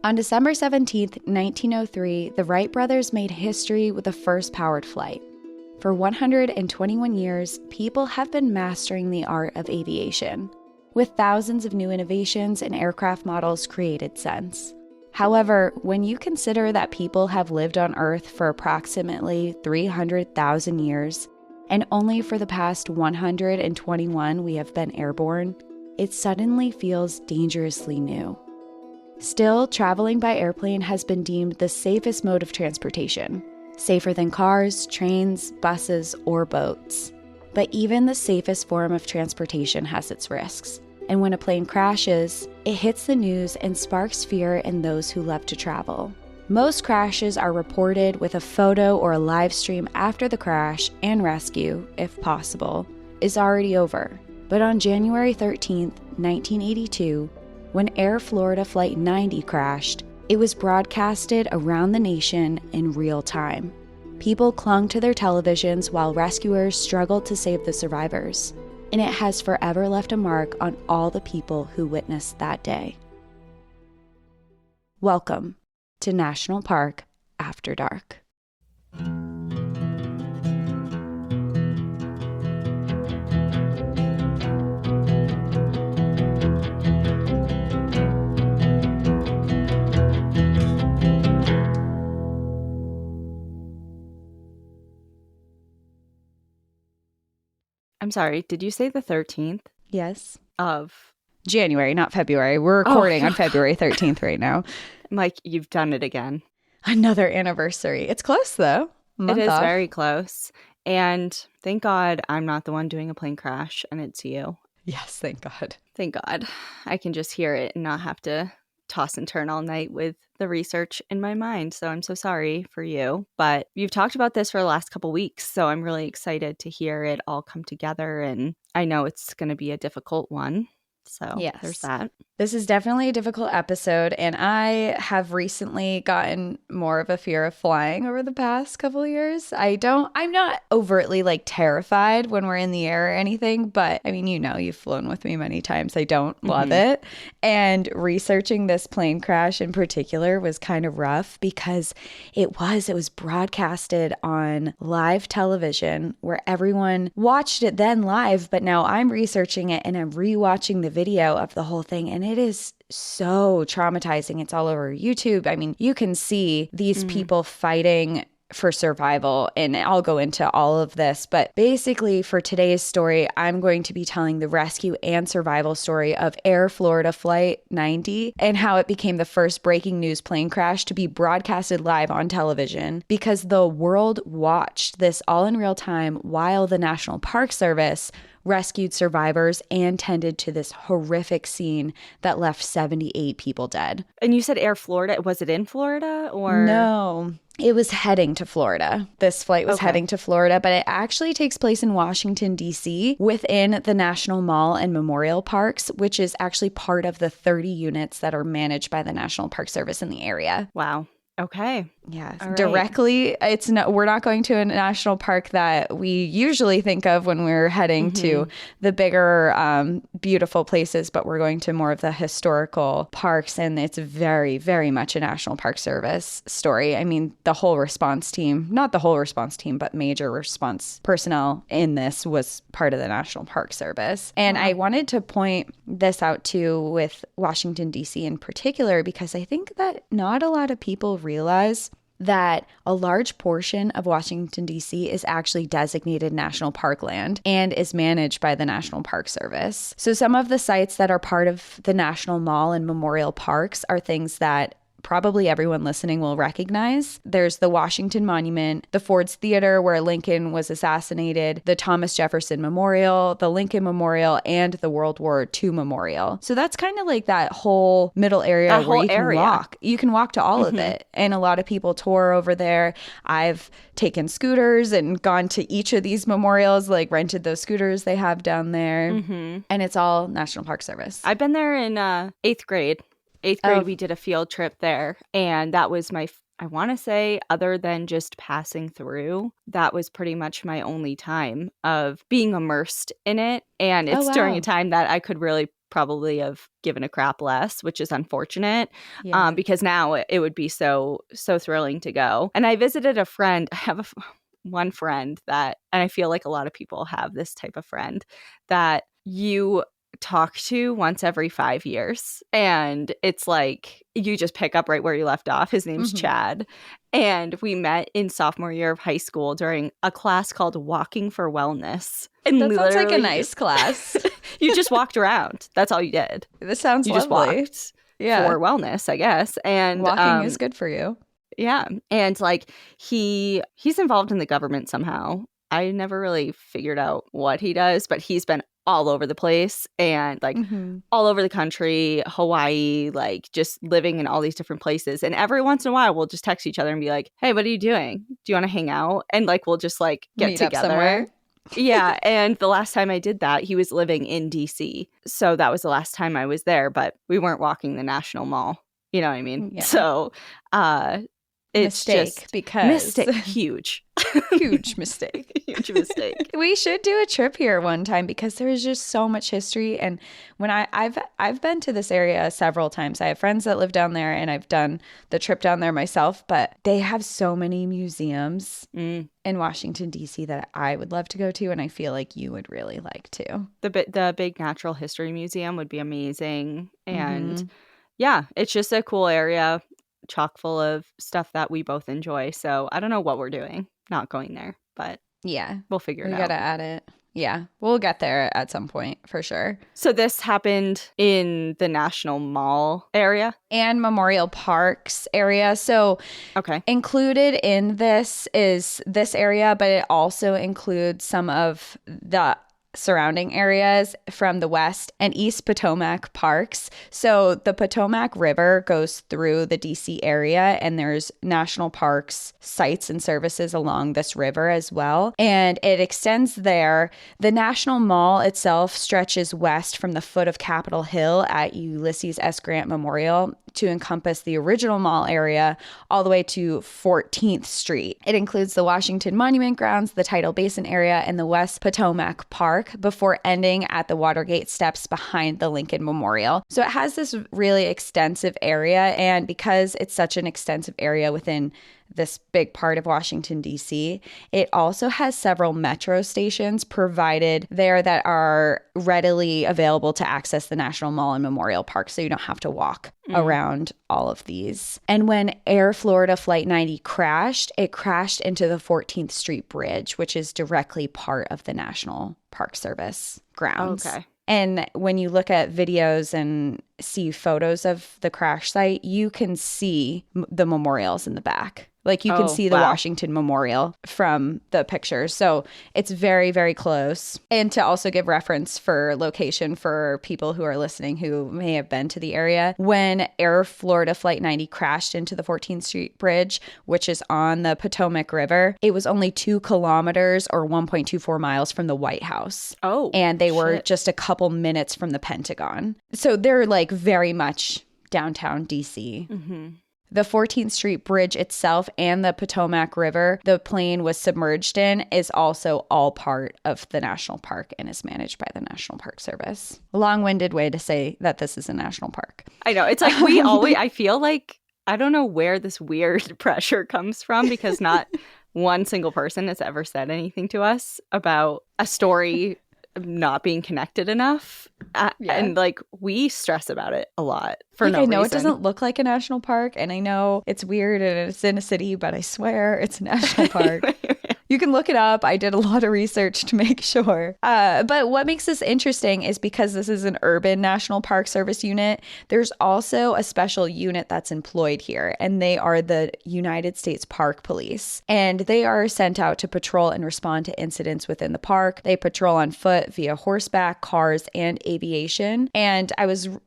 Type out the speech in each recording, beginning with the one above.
On December 17, 1903, the Wright brothers made history with the first powered flight. For 121 years, people have been mastering the art of aviation, with thousands of new innovations and aircraft models created since. However, when you consider that people have lived on Earth for approximately 300,000 years, and only for the past 121 we have been airborne, it suddenly feels dangerously new. Still, traveling by airplane has been deemed the safest mode of transportation, safer than cars, trains, buses, or boats. But even the safest form of transportation has its risks. And when a plane crashes, it hits the news and sparks fear in those who love to travel. Most crashes are reported with a photo or a live stream after the crash, and rescue, if possible, is already over. But on January 13, 1982, when Air Florida Flight 90 crashed, it was broadcasted around the nation in real time. People clung to their televisions while rescuers struggled to save the survivors, and it has forever left a mark on all the people who witnessed that day. Welcome to National Park After Dark. I'm sorry, did you say the 13th? Yes. Of January, not February. We're recording on February 13th right now. I'm like, you've done it again. Another anniversary. It's close, though. It is very close. And thank God I'm not the one doing a plane crash, and it's you. Yes, thank God. Thank God. I can just hear it and not have to toss and turn all night with the research in my mind. So I'm so sorry for you. But you've talked about this for the last couple weeks, so I'm really excited to hear it all come together. And I know it's going to be a difficult one. So yes, there's that. This is definitely a difficult episode, and I have recently gotten more of a fear of flying over the past couple of years. I'm not overtly terrified when we're in the air or anything, but I mean, you've flown with me many times. I don't love it. And researching this plane crash in particular was kind of rough because it was broadcasted on live television where everyone watched it then live, but now I'm researching it and I'm rewatching the video of the whole thing, and it is so traumatizing. It's all over YouTube. I mean, you can see these people fighting for survival, and I'll go into all of this, but basically for today's story, I'm going to be telling the rescue and survival story of Air Florida Flight 90 and how it became the first breaking news plane crash to be broadcasted live on television because the world watched this all in real time while the National Park Service rescued survivors and tended to this horrific scene that left 78 people dead. And you said Air Florida. Was it in Florida or? No, it was heading to Florida. This flight was heading to Florida, but it actually takes place in Washington, D.C. within the National Mall and Memorial Parks, which is actually part of the 30 units that are managed by the National Park Service in the area. Wow. Okay. Yeah. Right. Directly, we're not going to a national park that we usually think of when we're heading to the bigger, beautiful places, but we're going to more of the historical parks, and it's very, very much a National Park Service story. I mean, the whole response team, not the whole response team, but major response personnel in this was part of the National Park Service. And I wanted to point this out too with Washington, D.C. in particular, because I think that not a lot of people realize that a large portion of Washington, D.C. is actually designated national parkland and is managed by the National Park Service. So some of the sites that are part of the National Mall and Memorial Parks are things that probably everyone listening will recognize. There's the Washington Monument, the Ford's Theater where Lincoln was assassinated, the Thomas Jefferson Memorial, the Lincoln Memorial, and the World War II Memorial. So that's kind of like that whole middle area where you can walk. You can walk to all of it. And a lot of people tour over there. I've taken scooters and gone to each of these memorials, rented those scooters they have down there. And it's all National Park Service. I've been there in 8th grade. 8th grade, we did a field trip there, and that was I want to say, other than just passing through, that was pretty much my only time of being immersed in it. And it's during a time that I could really probably have given a crap less, which is unfortunate. Yeah. Because now it would be so thrilling to go. And I visited a friend. I have one friend that, and I feel like a lot of people have this type of friend that you talk to once every 5 years, and it's like you just pick up right where you left off. His name's Chad, and we met in sophomore year of high school during a class called Walking for Wellness. And that sounds like a nice class. You just walked around. That's all you did. This sounds you lovely. Just walked for wellness, I guess. And walking is good for you. Yeah. And like he's involved in the government somehow. I never really figured out what he does, but he's been all over the place and like all over the country, Hawaii, like just living in all these different places. And every once in a while, we'll just text each other and be like, hey, what are you doing? Do you want to hang out? And like, we'll just like get meet together. Up somewhere. Yeah. And the last time I did that, he was living in DC. So that was the last time I was there, but we weren't walking the National Mall. You know what I mean? Yeah. So, it's mistake, because huge huge mistake. Huge mistake. We should do a trip here one time because there is just so much history. And when I've been to this area several times. I have friends that live down there, and I've done the trip down there myself. But they have so many museums in Washington D.C. that I would love to go to, and I feel like you would really like to. The big Natural History Museum would be amazing, and yeah, it's just a cool area, chock full of stuff that we both enjoy. So I don't know what we're doing not going there, but yeah, we'll figure it out. We gotta add it. Yeah, we'll get there at some point for sure. So this happened in the National Mall area and Memorial Parks area. So included in this is this area, but it also includes some of the surrounding areas from the West and East Potomac parks. So the Potomac River goes through the DC area, and there's national parks, sites, and services along this river as well. And it extends there. The National Mall itself stretches west from the foot of Capitol Hill at Ulysses S. Grant Memorial to encompass the original mall area all the way to 14th Street. It includes the Washington Monument Grounds, the Tidal Basin area, and the West Potomac Park before ending at the Watergate steps behind the Lincoln Memorial. So it has this really extensive area, and because it's such an extensive area within this big part of Washington, D.C., it also has several metro stations provided there that are readily available to access the National Mall and Memorial Park, so you don't have to walk around all of these. And when Air Florida Flight 90 crashed, it crashed into the 14th Street Bridge, which is directly part of the National Park Service grounds. Okay. And when you look at videos and see photos of the crash site, you can see the memorials in the back. Like you can see the Washington Memorial from the pictures. So it's very, very close. And to also give reference for location for people who are listening who may have been to the area, when Air Florida Flight 90 crashed into the 14th Street Bridge, which is on the Potomac River, it was only 2 kilometers or 1.24 miles from the White House. Oh, and they were just a couple minutes from the Pentagon. So they're like very much downtown DC. The 14th Street Bridge itself and the Potomac River the plane was submerged in is also all part of the national park and is managed by the National Park Service. A long-winded way to say that this is a national park. I know. It's like we always, I feel like, I don't know where this weird pressure comes from because not one single person has ever said anything to us about a story not being connected enough. And like we stress about it a lot for no reason. I know it doesn't look like a national park, and I know it's weird and it's in a city, but I swear it's a national park. You can look it up. I did a lot of research to make sure. But what makes this interesting is because this is an urban National Park Service unit, there's also a special unit that's employed here, and they are the United States Park Police. And they are sent out to patrol and respond to incidents within the park. They patrol on foot, via horseback, cars, and aviation. And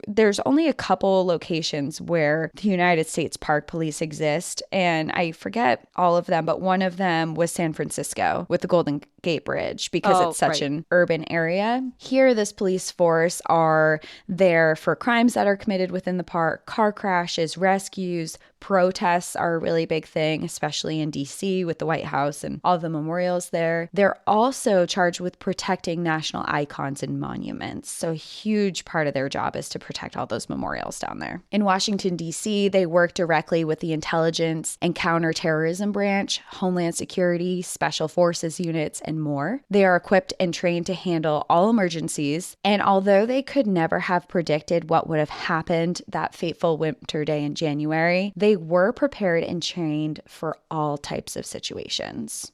there's only a couple locations where the United States Park Police exist, and I forget all of them, but one of them was San Francisco with the Golden Gate Bridge because it's such an urban area. Here, this police force are there for crimes that are committed within the park, car crashes, rescues, Protests are a really big thing, especially in DC with the White House and all the memorials there. They're also charged with protecting national icons and monuments. So a huge part of their job is to protect all those memorials down there. In Washington, D.C., they work directly with the intelligence and counterterrorism branch, Homeland Security, Special Forces units, and more. They are equipped and trained to handle all emergencies. And although they could never have predicted what would have happened that fateful winter day in January, they were prepared and trained for all types of situations.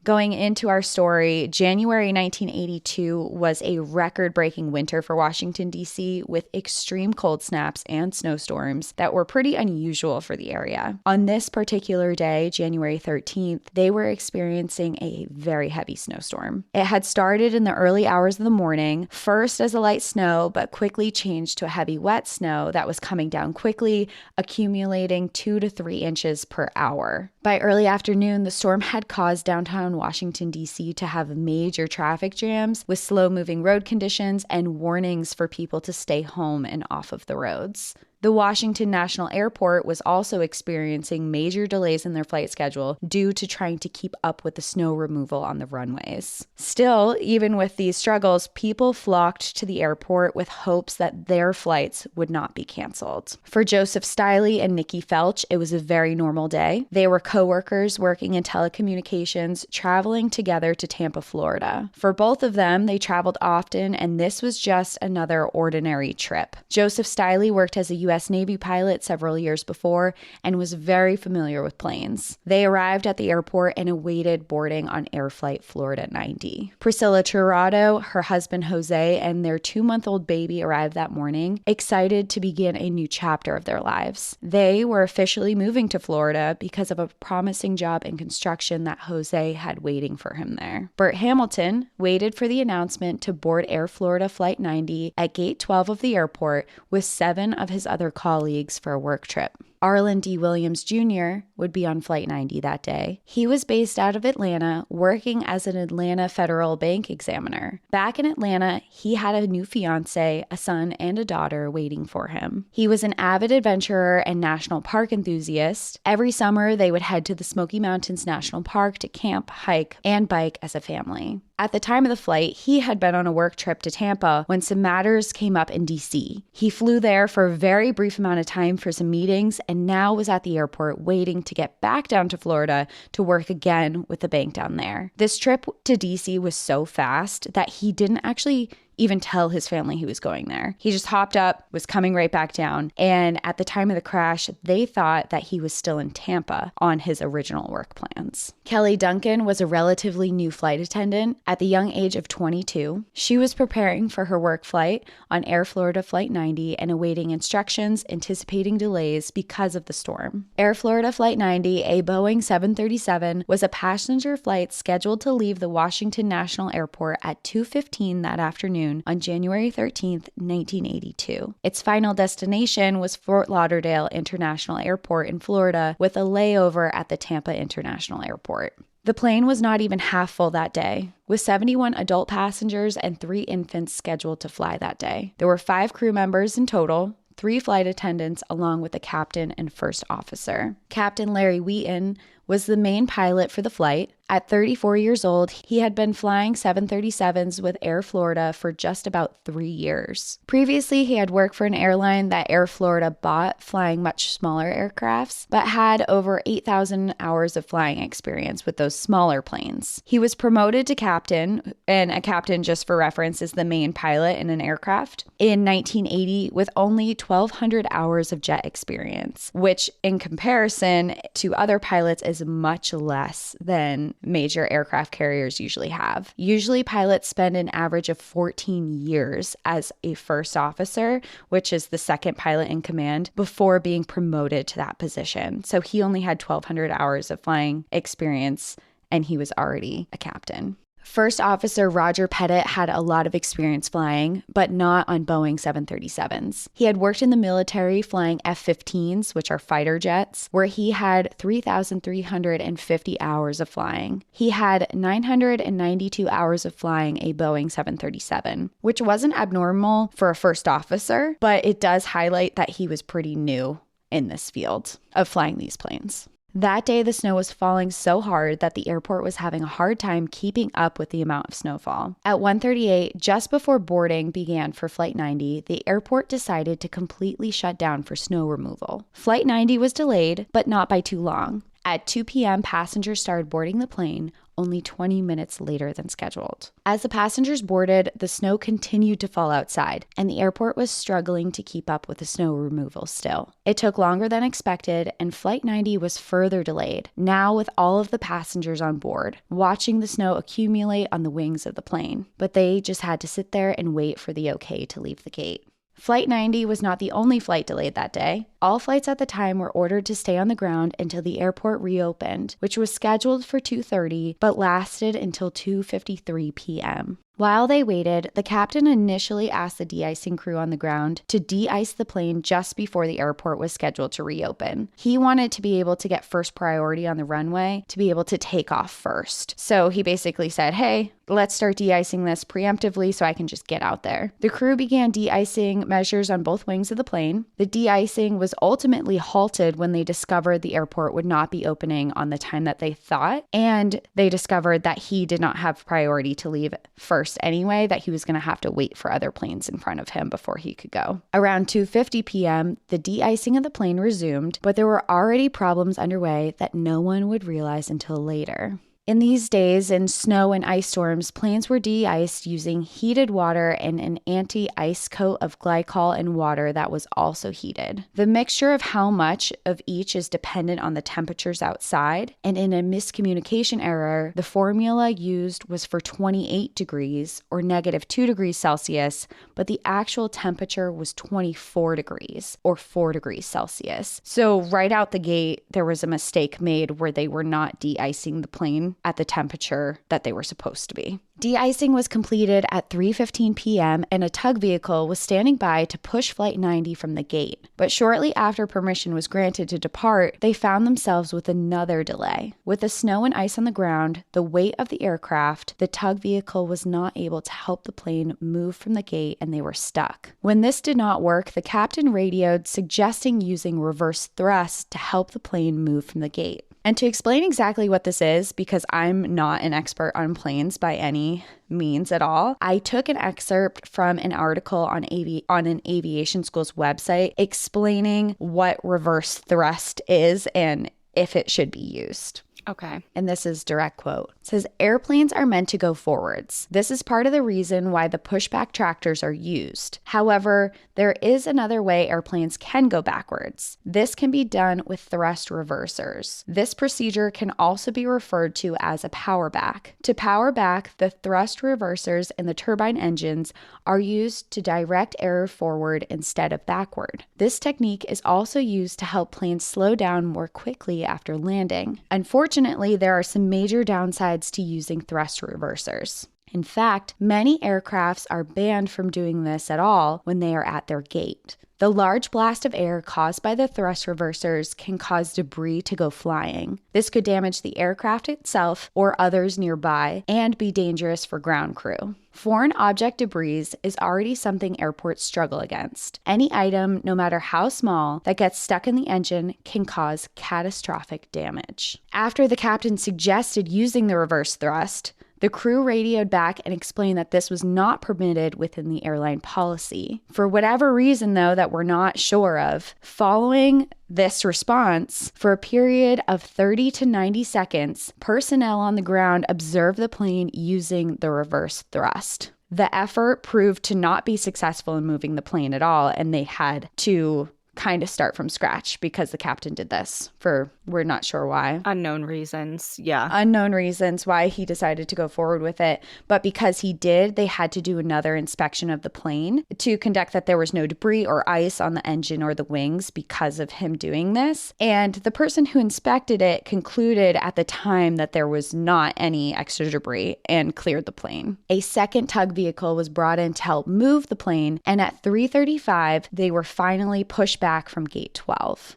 Going into our story, January 1982 was a record-breaking winter for Washington, D.C., with extreme cold snaps and snowstorms that were pretty unusual for the area. On this particular day, January 13th, they were experiencing a very heavy snowstorm. It had started in the early hours of the morning, first as a light snow, but quickly changed to a heavy wet snow that was coming down quickly, accumulating 2 to 3 inches per hour. By early afternoon, the storm had caused downtown Washington, D.C. to have major traffic jams with slow-moving road conditions and warnings for people to stay home and off of the roads. The Washington National Airport was also experiencing major delays in their flight schedule due to trying to keep up with the snow removal on the runways. Still, even with these struggles, people flocked to the airport with hopes that their flights would not be canceled. For Joseph Stiley and Nikki Felch, it was a very normal day. They were co-workers working in telecommunications, traveling together to Tampa, Florida. For both of them, they traveled often, and this was just another ordinary trip. Joseph Stiley worked as a U.S. Navy pilot several years before and was very familiar with planes. They arrived at the airport and awaited boarding on Air Flight Florida 90. Priscilla Tirado, her husband Jose, and their 2-month-old baby arrived that morning, excited to begin a new chapter of their lives. They were officially moving to Florida because of a promising job in construction that Jose had waiting for him there. Bert Hamilton waited for the announcement to board Air Florida Flight 90 at Gate 12 of the airport with 7 of his other colleagues for a work trip. Arlen D. Williams Jr. would be on Flight 90 that day. He was based out of Atlanta, working as an Atlanta Federal Bank examiner. Back in Atlanta, he had a new fiance, a son, and a daughter waiting for him. He was an avid adventurer and national park enthusiast. Every summer, they would head to the Smoky Mountains National Park to camp, hike, and bike as a family. At the time of the flight, he had been on a work trip to Tampa when some matters came up in D.C. He flew there for a very brief amount of time for some meetings and now was at the airport waiting to get back down to Florida to work again with the bank down there. This trip to D.C. was so fast that he didn't actually even tell his family he was going there. He just hopped up, was coming right back down, and at the time of the crash, they thought that he was still in Tampa on his original work plans. Kelly Duncan was a relatively new flight attendant at the young age of 22. She was preparing for her work flight on Air Florida Flight 90 and awaiting instructions, anticipating delays because of the storm. Air Florida Flight 90, a Boeing 737, was a passenger flight scheduled to leave the Washington National Airport at 2:15 that afternoon on January 13th, 1982. Its final destination was Fort Lauderdale International Airport in Florida, with a layover at the Tampa International Airport. The plane was not even half full that day, with 71 adult passengers and 3 infants scheduled to fly that day. There were 5 crew members in total, 3 flight attendants, along with the captain and first officer. Captain Larry Wheaton was the main pilot for the flight. At 34 years old, he had been flying 737s with Air Florida for just about 3 years. Previously, he had worked for an airline that Air Florida bought, flying much smaller aircrafts, but had over 8,000 hours of flying experience with those smaller planes. He was promoted to captain, and a captain, just for reference, is the main pilot in an aircraft, in 1980 with only 1,200 hours of jet experience, which in comparison to other pilots is much less than major aircraft carriers usually have. Usually pilots spend an average of 14 years as a first officer, which is the second pilot in command, before being promoted to that position. So he only had 1,200 hours of flying experience and he was already a captain. First Officer Roger Pettit had a lot of experience flying, but not on Boeing 737s. He had worked in the military flying F-15s, which are fighter jets, where he had 3,350 hours of flying. He had 992 hours of flying a Boeing 737, which wasn't abnormal for a first officer, but it does highlight that he was pretty new in this field of flying these planes. That day, the snow was falling so hard that the airport was having a hard time keeping up with the amount of snowfall. At 1:38, just before boarding began for Flight 90, the airport decided to completely shut down for snow removal. Flight 90 was delayed, but not by too long. At 2 p.m., passengers started boarding the plane, only 20 minutes later than scheduled. As the passengers boarded, the snow continued to fall outside, and the airport was struggling to keep up with the snow removal still. It took longer than expected, and Flight 90 was further delayed, now with all of the passengers on board, watching the snow accumulate on the wings of the plane. But they just had to sit there and wait for the okay to leave the gate. Flight 90 was not the only flight delayed that day. All flights at the time were ordered to stay on the ground until the airport reopened, which was scheduled for 2:30 but lasted until 2:53 p.m. While they waited, the captain initially asked the de-icing crew on the ground to de-ice the plane just before the airport was scheduled to reopen. He wanted to be able to get first priority on the runway to be able to take off first. So he basically said, hey, let's start de-icing this preemptively so I can just get out there. The crew began de-icing measures on both wings of the plane. The de-icing was ultimately halted when they discovered the airport would not be opening on the time that they thought, and they discovered that he did not have priority to leave first anyway, that he was going to have to wait for other planes in front of him before he could go. Around 2:50 p.m., the de-icing of the plane resumed, but there were already problems underway that no one would realize until later. In these days, in snow and ice storms, planes were de-iced using heated water and an anti-ice coat of glycol and water that was also heated. The mixture of how much of each is dependent on the temperatures outside, and in a miscommunication error, the formula used was for 28 degrees or -2 degrees Celsius, but the actual temperature was 24 degrees or 4 degrees Celsius. So right out the gate, there was a mistake made where they were not de-icing the plane at the temperature that they were supposed to be. De-icing was completed at 3:15 p.m. and a tug vehicle was standing by to push Flight 90 from the gate. But shortly after permission was granted to depart, they found themselves with another delay. With the snow and ice on the ground, the weight of the aircraft, the tug vehicle was not able to help the plane move from the gate and they were stuck. When this did not work, the captain radioed suggesting using reverse thrust to help the plane move from the gate. And to explain exactly what this is, because I'm not an expert on planes by any means at all, I took an excerpt from an article on an aviation school's website explaining what reverse thrust is and if it should be used. Okay. And this is direct quote. It says, airplanes are meant to go forwards. This is part of the reason why the pushback tractors are used. However, there is another way airplanes can go backwards. This can be done with thrust reversers. This procedure can also be referred to as a power back. To power back, the thrust reversers in the turbine engines are used to direct air forward instead of backward. This technique is also used to help planes slow down more quickly after landing. Unfortunately, there are some major downsides to using thrust reversers. In fact, many aircrafts are banned from doing this at all when they are at their gate. The large blast of air caused by the thrust reversers can cause debris to go flying. This could damage the aircraft itself or others nearby and be dangerous for ground crew. Foreign object debris is already something airports struggle against. Any item, no matter how small, that gets stuck in the engine can cause catastrophic damage. After the captain suggested using the reverse thrust, the crew radioed back and explained that this was not permitted within the airline policy. For whatever reason, though, that we're not sure of, following this response, for a period of 30 to 90 seconds, personnel on the ground observed the plane using the reverse thrust. The effort proved to not be successful in moving the plane at all, and they had to kind of start from scratch because the captain did this for we're not sure why. Unknown reasons. Yeah. Unknown reasons why he decided to go forward with it. But because he did, they had to do another inspection of the plane to conduct that there was no debris or ice on the engine or the wings because of him doing this. And the person who inspected it concluded at the time that there was not any extra debris and cleared the plane. A second tug vehicle was brought in to help move the plane, and at 3:35, they were finally pushed back from gate 12.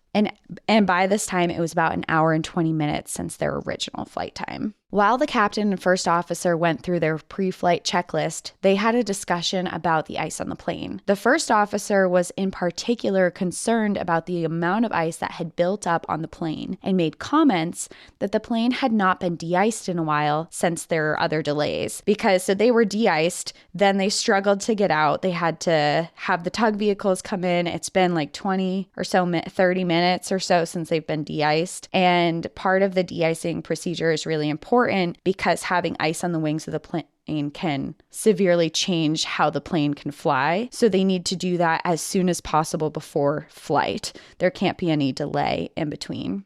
And by this time, it was about an hour and 20 minutes since their original flight time. While the captain and first officer went through their pre-flight checklist, they had a discussion about the ice on the plane. The first officer was in particular concerned about the amount of ice that had built up on the plane and made comments that the plane had not been de-iced in a while since their other delays. So they were de-iced, then they struggled to get out. They had to have the tug vehicles come in. It's been like 20 or so, 30 minutes or so since they've been de-iced. And part of the de-icing procedure is really important because having ice on the wings of the plane can severely change how the plane can fly. So they need to do that as soon as possible before flight. There can't be any delay in between.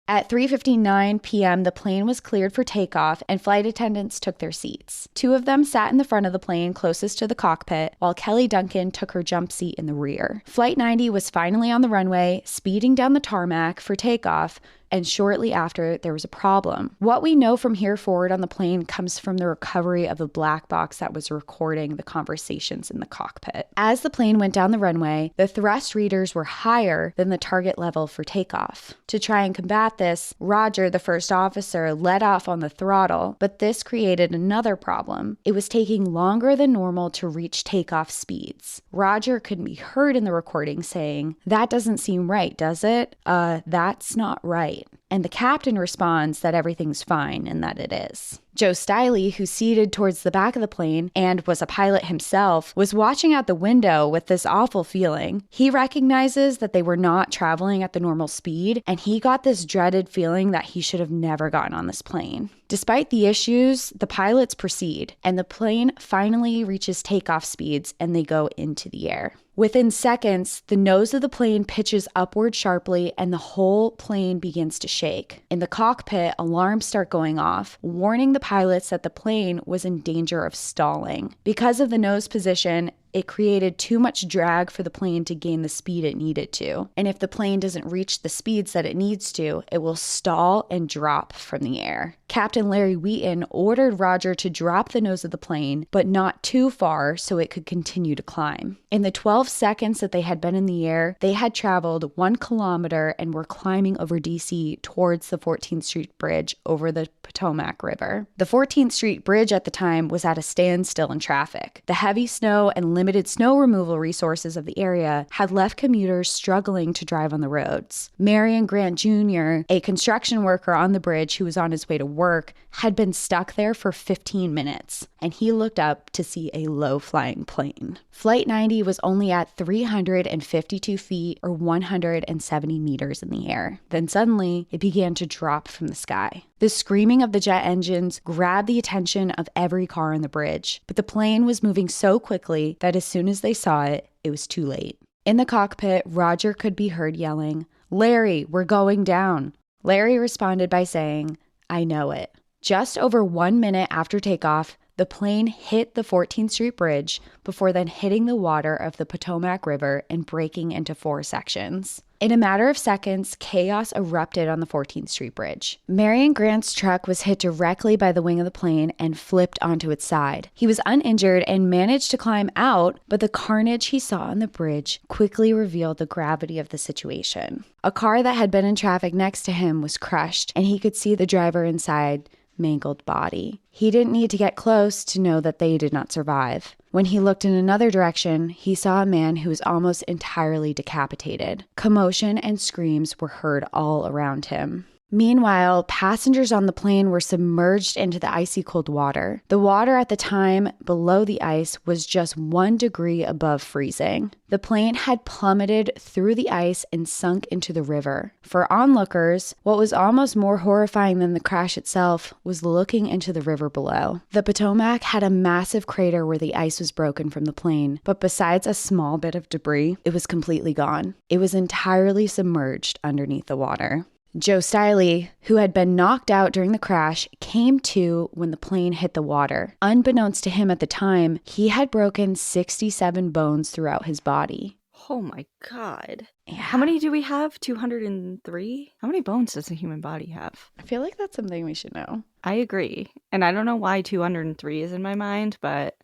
At 3:59 p.m., the plane was cleared for takeoff and flight attendants took their seats. Two of them sat in the front of the plane closest to the cockpit, while Kelly Duncan took her jump seat in the rear. Flight 90 was finally on the runway, speeding down the tarmac for takeoff, and shortly after, there was a problem. What we know from here forward on the plane comes from the recovery of the black box that was recording the conversations in the cockpit. As the plane went down the runway, the thrust readers were higher than the target level for takeoff. To try and combat this, Roger, the first officer, let off on the throttle, but this created another problem. It was taking longer than normal to reach takeoff speeds. Roger could be heard in the recording saying, "That doesn't seem right, does it? That's not right." And the captain responds that everything's fine and that it is. Joe Stiley, who's seated towards the back of the plane and was a pilot himself, was watching out the window with this awful feeling. He recognizes that they were not traveling at the normal speed, and he got this dreaded feeling that he should have never gotten on this plane. Despite the issues, the pilots proceed, and the plane finally reaches takeoff speeds and they go into the air. Within seconds, the nose of the plane pitches upward sharply and the whole plane begins to shake. In the cockpit, alarms start going off, warning the pilots that the plane was in danger of stalling. Because of the nose position, it created too much drag for the plane to gain the speed it needed to. And if the plane doesn't reach the speeds that it needs to, it will stall and drop from the air. Captain Larry Wheaton ordered Roger to drop the nose of the plane, but not too far so it could continue to climb. In the 12 seconds that they had been in the air, they had traveled 1 kilometer and were climbing over DC towards the 14th Street Bridge over the Potomac River. The 14th Street Bridge at the time was at a standstill in traffic. The heavy snow and limited snow removal resources of the area had left commuters struggling to drive on the roads. Marion Grant Jr., a construction worker on the bridge who was on his way to work, had been stuck there for 15 minutes, and he looked up to see a low-flying plane. Flight 90 was only at 352 feet or 170 meters in the air. Then suddenly, it began to drop from the sky. The screaming of the jet engines grabbed the attention of every car on the bridge, but the plane was moving so quickly that as soon as they saw it, it was too late. In the cockpit, Roger could be heard yelling, "Larry, we're going down." Larry responded by saying, "I know it." Just over 1 minute after takeoff, the plane hit the 14th Street Bridge before then hitting the water of the Potomac River and breaking into 4 sections. In a matter of seconds, chaos erupted on the 14th Street Bridge. Marion Grant's truck was hit directly by the wing of the plane and flipped onto its side. He was uninjured and managed to climb out, but the carnage he saw on the bridge quickly revealed the gravity of the situation. A car that had been in traffic next to him was crushed, and he could see the driver inside mangled body. He didn't need to get close to know that they did not survive. When he looked in another direction, he saw a man who was almost entirely decapitated. Commotion and screams were heard all around him. Meanwhile, passengers on the plane were submerged into the icy cold water. The water at the time below the ice was just 1 degree above freezing. The plane had plummeted through the ice and sunk into the river. For onlookers, what was almost more horrifying than the crash itself was looking into the river below. The Potomac had a massive crater where the ice was broken from the plane, but besides a small bit of debris, it was completely gone. It was entirely submerged underneath the water. Joe Stiley, who had been knocked out during the crash, came to when the plane hit the water. Unbeknownst to him at the time, he had broken 67 bones throughout his body. Oh my God. Yeah. How many do we have? 203? How many bones does a human body have? I feel like that's something we should know. I agree. And I don't know why 203 is in my mind, but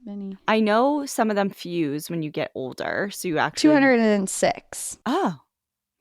many. I know some of them fuse when you get older. So you actually 206. Oh,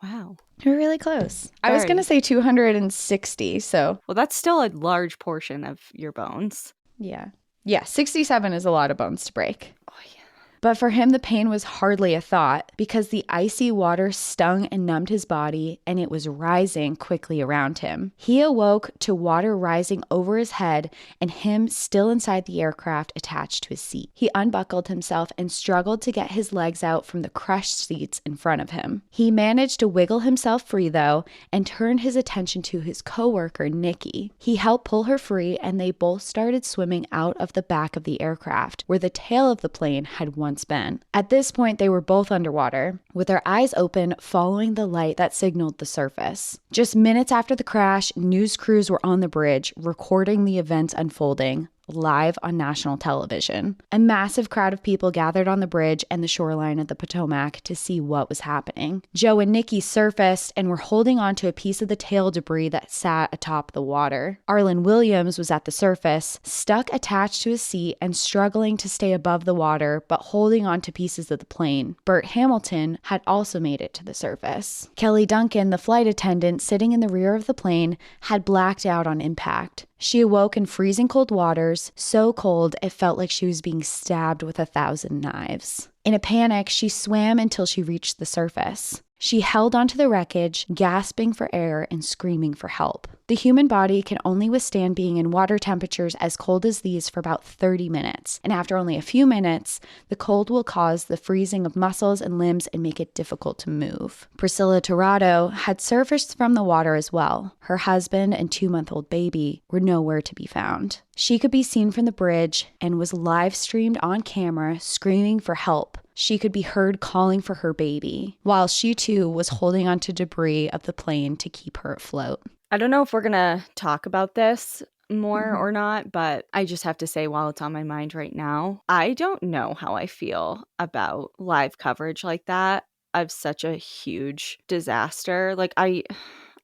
wow. You're really close. I was going to say 260, so. Well, that's still a large portion of your bones. Yeah. Yeah, 67 is a lot of bones to break. Oh, yeah. But for him, the pain was hardly a thought because the icy water stung and numbed his body and it was rising quickly around him. He awoke to water rising over his head and him still inside the aircraft attached to his seat. He unbuckled himself and struggled to get his legs out from the crushed seats in front of him. He managed to wiggle himself free though and turned his attention to his coworker, Nikki. He helped pull her free and they both started swimming out of the back of the aircraft where the tail of the plane had once been. At this point, they were both underwater, with their eyes open, following the light that signaled the surface. Just minutes after the crash, news crews were on the bridge, recording the events unfolding live on national television. A massive crowd of people gathered on the bridge and the shoreline of the Potomac to see what was happening. Joe and Nikki surfaced and were holding on to a piece of the tail debris that sat atop the water. Arlen Williams was at the surface, stuck attached to his seat and struggling to stay above the water, but holding on to pieces of the plane. Bert Hamilton had also made it to the surface. Kelly Duncan, the flight attendant sitting in the rear of the plane, had blacked out on impact. She awoke in freezing cold waters, so cold it felt like she was being stabbed with 1,000 knives. In a panic, she swam until she reached the surface. She held onto the wreckage, gasping for air and screaming for help. The human body can only withstand being in water temperatures as cold as these for about 30 minutes, and after only a few minutes, the cold will cause the freezing of muscles and limbs and make it difficult to move. Priscilla Torrado had surfaced from the water as well. Her husband and 2-month-old baby were nowhere to be found. She could be seen from the bridge and was live streamed on camera screaming for help. She could be heard calling for her baby, while she too was holding onto debris of the plane to keep her afloat. I don't know if we're going to talk about this more or not, but I just have to say while it's on my mind right now, I don't know how I feel about live coverage like that of such a huge disaster. Like I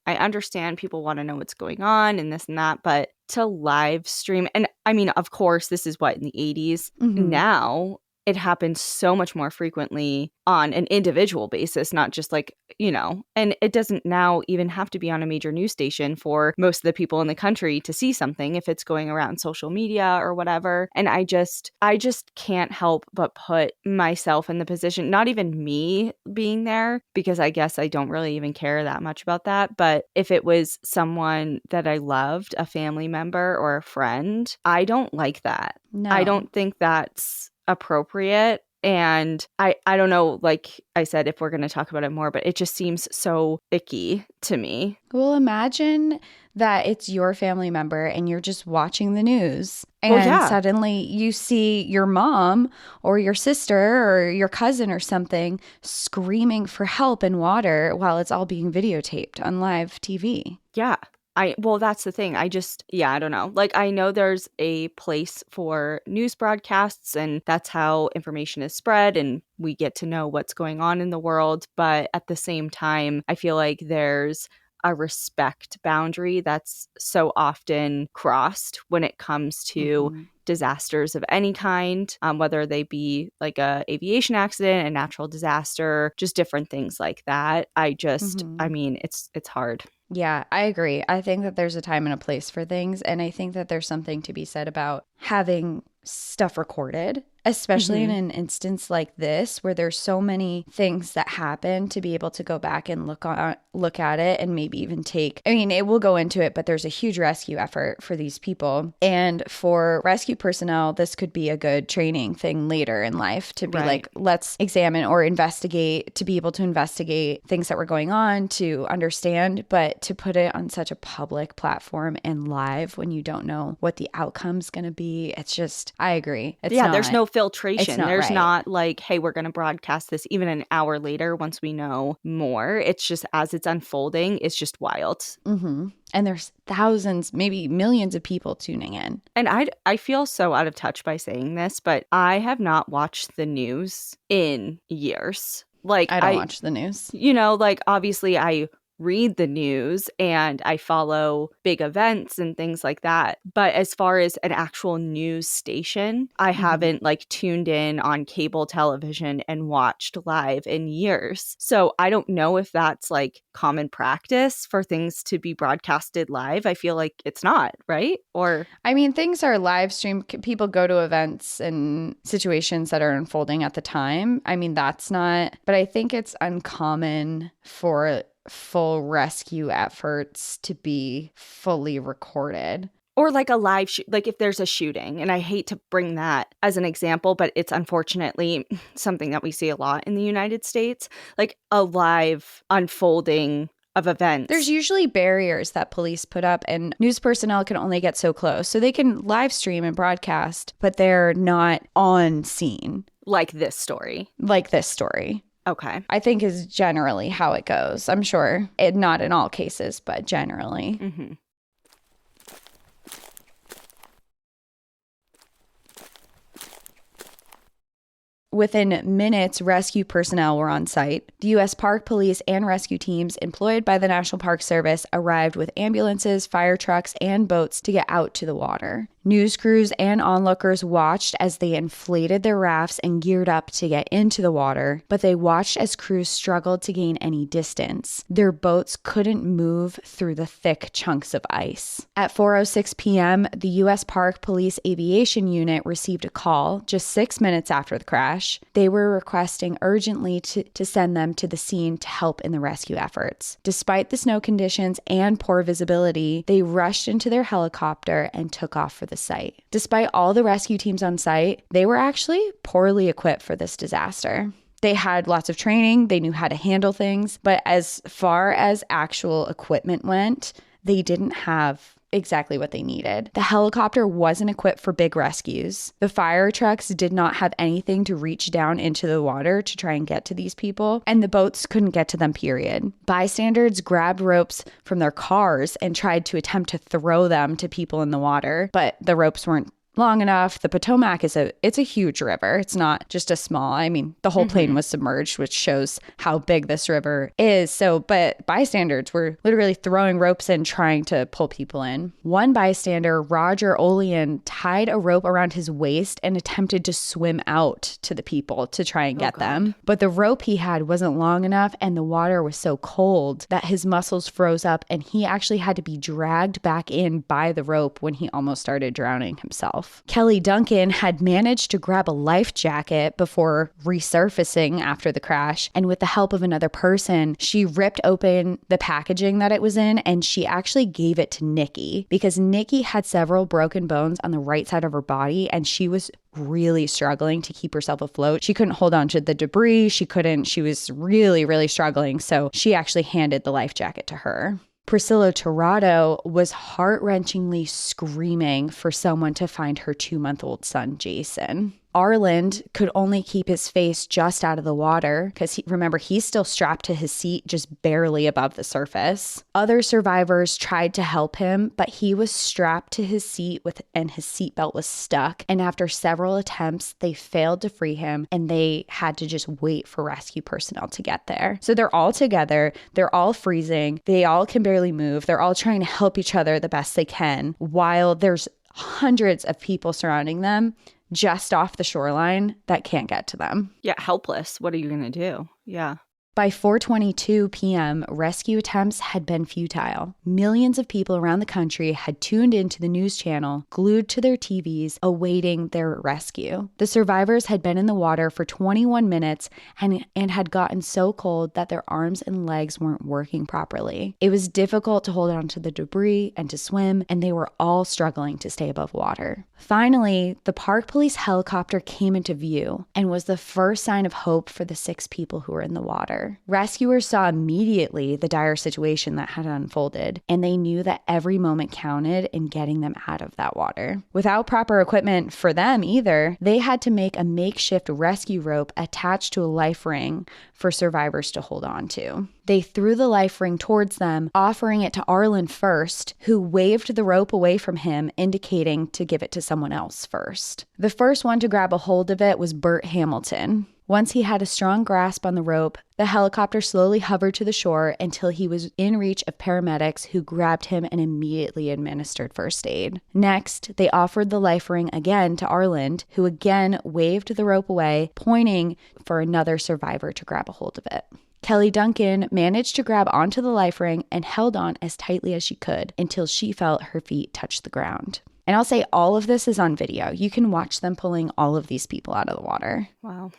understand people want to know what's going on and this and that, but to live stream, and I mean, of course, this is what in the 80s. Now it happens so much more frequently on an individual basis, not just like, and it doesn't now even have to be on a major news station for most of the people in the country to see something if it's going around social media or whatever. And I just can't help but put myself in the position, not even me being there, because I guess I don't really even care that much about that. But if it was someone that I loved, a family member or a friend, I don't like that. No. I don't think that's appropriate. And I don't know, like I said, if we're going to talk about it more, but it just seems so icky to me. Well, imagine that it's your family member and you're just watching the news and suddenly you see your mom or your sister or your cousin or something screaming for help in water while it's all being videotaped on live TV. Yeah. Well, that's the thing. I don't know. Like, I know there's a place for news broadcasts and that's how information is spread and we get to know what's going on in the world. But at the same time, I feel like there's a respect boundary that's so often crossed when it comes to disasters of any kind, whether they be like a aviation accident, a natural disaster, just different things like that. I mean, it's hard. Yeah, I agree. I think that there's a time and a place for things. And I think that there's something to be said about having stuff recorded, especially in an instance like this where there's so many things that happen, to be able to go back and look at it and maybe even take, I mean, it will go into it, but there's a huge rescue effort for these people. And for rescue personnel, this could be a good training thing later in life to be like, let's examine or investigate, to be able to investigate things that were going on, to understand. But to put it on such a public platform and live when you don't know what the outcome's going to be, it's just, I agree. There's no filtration. There's right. not like, hey, we're going to broadcast this even an hour later once we know more. It's just as it's unfolding, it's just wild. Mm-hmm. And there's thousands, maybe millions of people tuning in. And I feel so out of touch by saying this, but I have not watched the news in years. Like, I don't watch the news. You know, like, obviously I read the news and I follow big events and things like that. But as far as an actual news station, I haven't like tuned in on cable television and watched live in years. So I don't know if that's like common practice for things to be broadcasted live. I feel like it's not, right? Or I mean, things are live streamed. People go to events and situations that are unfolding at the time. I mean, that's not, but I think it's uncommon for full rescue efforts to be fully recorded. Or like a live like if there's a shooting, and I hate to bring that as an example, but it's unfortunately something that we see a lot in the United States, like a live unfolding of events. There's usually barriers that police put up, and news personnel can only get so close. So they can live stream and broadcast, but they're not on scene. Like this story. Okay. I think is generally how it goes. I'm sure not in all cases, but generally. Mm-hmm. Within minutes, rescue personnel were on site. The U.S. Park Police and rescue teams employed by the National Park Service arrived with ambulances, fire trucks, and boats to get out to the water. News crews and onlookers watched as they inflated their rafts and geared up to get into the water, but they watched as crews struggled to gain any distance. Their boats couldn't move through the thick chunks of ice. At 4:06 p.m., the U.S. Park Police Aviation Unit received a call just 6 minutes after the crash. They were requesting urgently to send them to the scene to help in the rescue efforts. Despite the snow conditions and poor visibility, they rushed into their helicopter and took off for the site. Despite all the rescue teams on site, they were actually poorly equipped for this disaster. They had lots of training, they knew how to handle things, but as far as actual equipment went, they didn't have exactly what they needed. The helicopter wasn't equipped for big rescues. The fire trucks did not have anything to reach down into the water to try and get to these people, and the boats couldn't get to them, period. Bystanders grabbed ropes from their cars and tried to attempt to throw them to people in the water, but the ropes weren't long enough. The Potomac it's a huge river. It's not just a small, I mean, the whole plane was submerged, which shows how big this river is. So, but bystanders were literally throwing ropes in, trying to pull people in. One bystander, Roger Olean, tied a rope around his waist and attempted to swim out to the people to try and get them. But the rope he had wasn't long enough, and the water was so cold that his muscles froze up, and he actually had to be dragged back in by the rope when he almost started drowning himself. Kelly Duncan had managed to grab a life jacket before resurfacing after the crash, and with the help of another person, she ripped open the packaging that it was in, and she actually gave it to Nikki because Nikki had several broken bones on the right side of her body, and she was really struggling to keep herself afloat. She couldn't hold on to the debris. She was really, really struggling. So she actually handed the life jacket to her. Priscilla Tirado was heart-wrenchingly screaming for someone to find her 2-month-old son, Jason. Arland could only keep his face just out of the water because remember, he's still strapped to his seat just barely above the surface. Other survivors tried to help him, but he was strapped to his seat and his seatbelt was stuck. And after several attempts, they failed to free him and they had to just wait for rescue personnel to get there. So they're all together. They're all freezing. They all can barely move. They're all trying to help each other the best they can while there's hundreds of people surrounding them just off the shoreline that can't get to them. Yeah, helpless. What are you going to do? Yeah. By 4:22 p.m., rescue attempts had been futile. Millions of people around the country had tuned into the news channel, glued to their TVs, awaiting their rescue. The survivors had been in the water for 21 minutes and had gotten so cold that their arms and legs weren't working properly. It was difficult to hold on to the debris and to swim, and they were all struggling to stay above water. Finally, the park police helicopter came into view and was the first sign of hope for the 6 people who were in the water. Rescuers saw immediately the dire situation that had unfolded, and they knew that every moment counted in getting them out of that water. Without proper equipment for them either, they had to make a makeshift rescue rope attached to a life ring for survivors to hold on to. They threw the life ring towards them, offering it to Arlen first, who waved the rope away from him, indicating to give it to someone else first. The first one to grab a hold of it was Bert Hamilton. Once he had a strong grasp on the rope, the helicopter slowly hovered to the shore until he was in reach of paramedics who grabbed him and immediately administered first aid. Next, they offered the life ring again to Arlen, who again waved the rope away, pointing for another survivor to grab a hold of it. Kelly Duncan managed to grab onto the life ring and held on as tightly as she could until she felt her feet touch the ground. And I'll say all of this is on video. You can watch them pulling all of these people out of the water. Wow.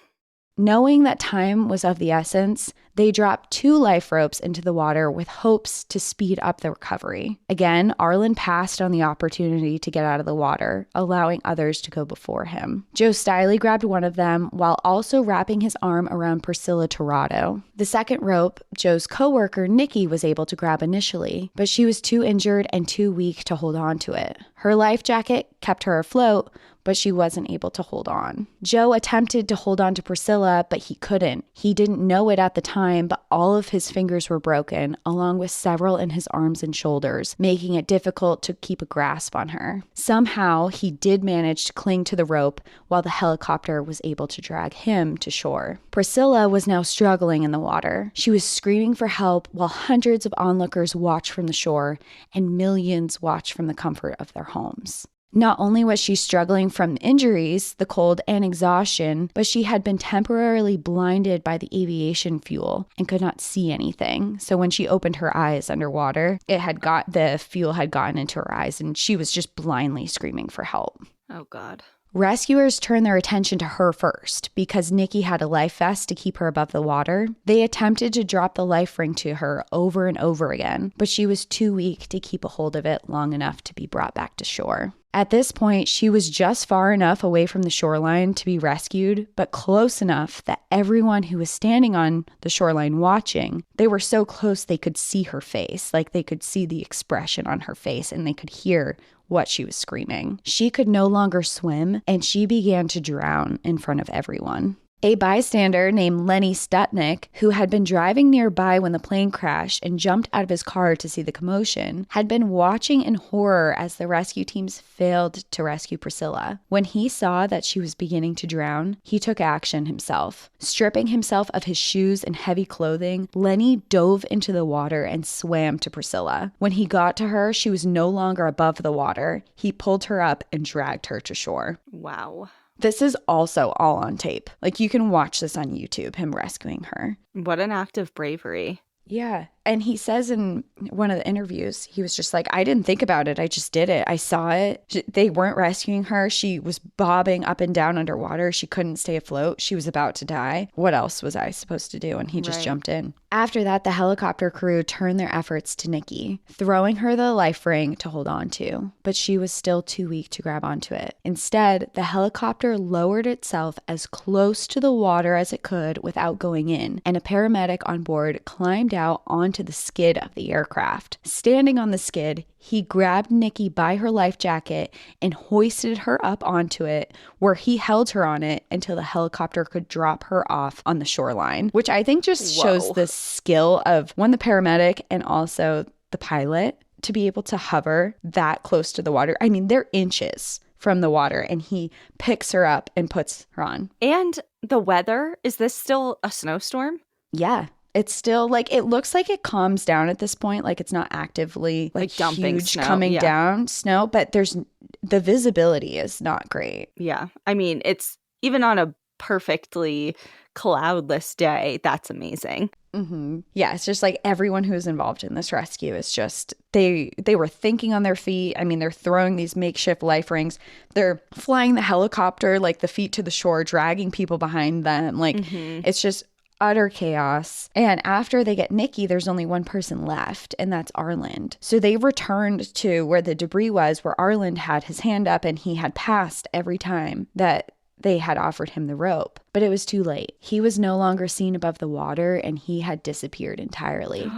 Knowing that time was of the essence, they dropped 2 life ropes into the water with hopes to speed up the recovery. Again, Arlen passed on the opportunity to get out of the water, allowing others to go before him. Joe Stiley grabbed one of them while also wrapping his arm around Priscilla Torrado. The second rope, Joe's coworker Nikki was able to grab initially, but she was too injured and too weak to hold on to it. Her life jacket kept her afloat, but she wasn't able to hold on. Joe attempted to hold on to Priscilla, but he couldn't. He didn't know it at the time, but all of his fingers were broken, along with several in his arms and shoulders, making it difficult to keep a grasp on her. Somehow, he did manage to cling to the rope while the helicopter was able to drag him to shore. Priscilla was now struggling in the water. She was screaming for help while hundreds of onlookers watched from the shore and millions watched from the comfort of their homes. Not only was she struggling from injuries, the cold, and exhaustion, but she had been temporarily blinded by the aviation fuel and could not see anything. So when she opened her eyes underwater, the fuel had gotten into her eyes, and she was just blindly screaming for help. Oh, God. Rescuers turned their attention to her first because Nikki had a life vest to keep her above the water. They attempted to drop the life ring to her over and over again, but she was too weak to keep a hold of it long enough to be brought back to shore. At this point, she was just far enough away from the shoreline to be rescued, but close enough that everyone who was standing on the shoreline watching, they were so close they could see her face, like they could see the expression on her face and they could hear what she was screaming. She could no longer swim, and she began to drown in front of everyone. A bystander named Lenny Stutnick, who had been driving nearby when the plane crashed and jumped out of his car to see the commotion, had been watching in horror as the rescue teams failed to rescue Priscilla. When he saw that she was beginning to drown, he took action himself. Stripping himself of his shoes and heavy clothing, Lenny dove into the water and swam to Priscilla. When he got to her, she was no longer above the water. He pulled her up and dragged her to shore. Wow. This is also all on tape. Like, you can watch this on YouTube, him rescuing her. What an act of bravery. Yeah. And he says in one of the interviews, he was just like, I didn't think about it. I just did it. I saw it. They weren't rescuing her. She was bobbing up and down underwater. She couldn't stay afloat. She was about to die. What else was I supposed to do? And he just jumped in. After that, the helicopter crew turned their efforts to Nikki, throwing her the life ring to hold on to. But she was still too weak to grab onto it. Instead, the helicopter lowered itself as close to the water as it could without going in, and a paramedic on board climbed out onto the skid of the aircraft. Standing on the skid, he grabbed Nikki by her life jacket and hoisted her up onto it, where he held her on it until the helicopter could drop her off on the shoreline, which I think just shows the skill of the paramedic and also the pilot to be able to hover that close to the water. I mean, they're inches from the water, and he picks her up and puts her on. And the weather, is this still a snowstorm? Yeah. It's still, like, it looks like it calms down at this point. Like, it's not actively, like dumping huge snow, coming down snow, but the visibility is not great. Yeah. I mean, it's even on a perfectly cloudless day. That's amazing. Mm-hmm. Yeah, it's just like everyone who's involved in this rescue is just they were thinking on their feet. I mean, they're throwing these makeshift life rings. They're flying the helicopter like the feet to the shore, dragging people behind them. Like it's just utter chaos. And after they get Nikki, there's only one person left, and that's Arland. So they returned to where the debris was, where Arland had his hand up and he had passed every time that they had offered him the rope. But it was too late. He was no longer seen above the water, and he had disappeared entirely.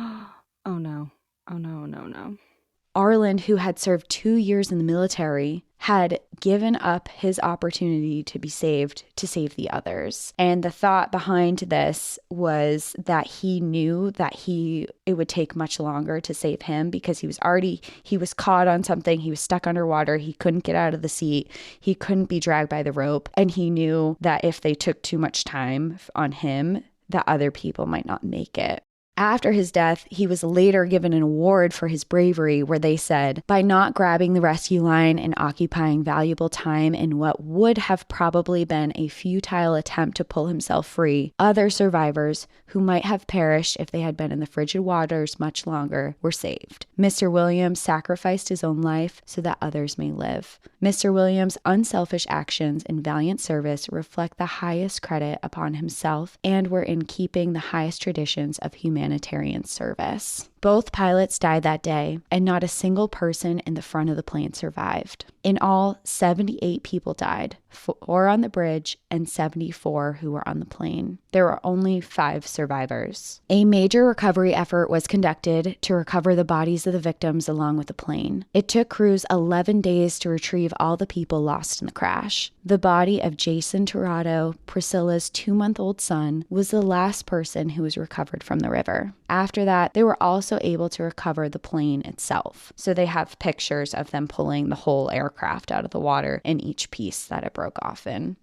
Oh no. Oh no, no, no. Arland, who had served 2 years in the military, had given up his opportunity to be saved to save the others. And the thought behind this was that he knew that it would take much longer to save him because he was caught on something. He was stuck underwater. He couldn't get out of the seat. He couldn't be dragged by the rope. And he knew that if they took too much time on him, that other people might not make it. After his death, he was later given an award for his bravery where they said, by not grabbing the rescue line and occupying valuable time in what would have probably been a futile attempt to pull himself free, other survivors who might have perished if they had been in the frigid waters much longer were saved. Mr. Williams sacrificed his own life so that others may live. Mr. Williams' unselfish actions and valiant service reflect the highest credit upon himself and were in keeping the highest traditions of humanitarian service. Both pilots died that day, and not a single person in the front of the plane survived. In all, 78 people died, 4 on the bridge and 74 who were on the plane. There were only 5 survivors. A major recovery effort was conducted to recover the bodies of the victims along with the plane. It took crews 11 days to retrieve all the people lost in the crash. The body of Jason Tirado, Priscilla's 2-month-old son, was the last person who was recovered from the river. After that, they were also able to recover the plane itself. So they have pictures of them pulling the whole aircraft out of the water in each piece that it broke off in.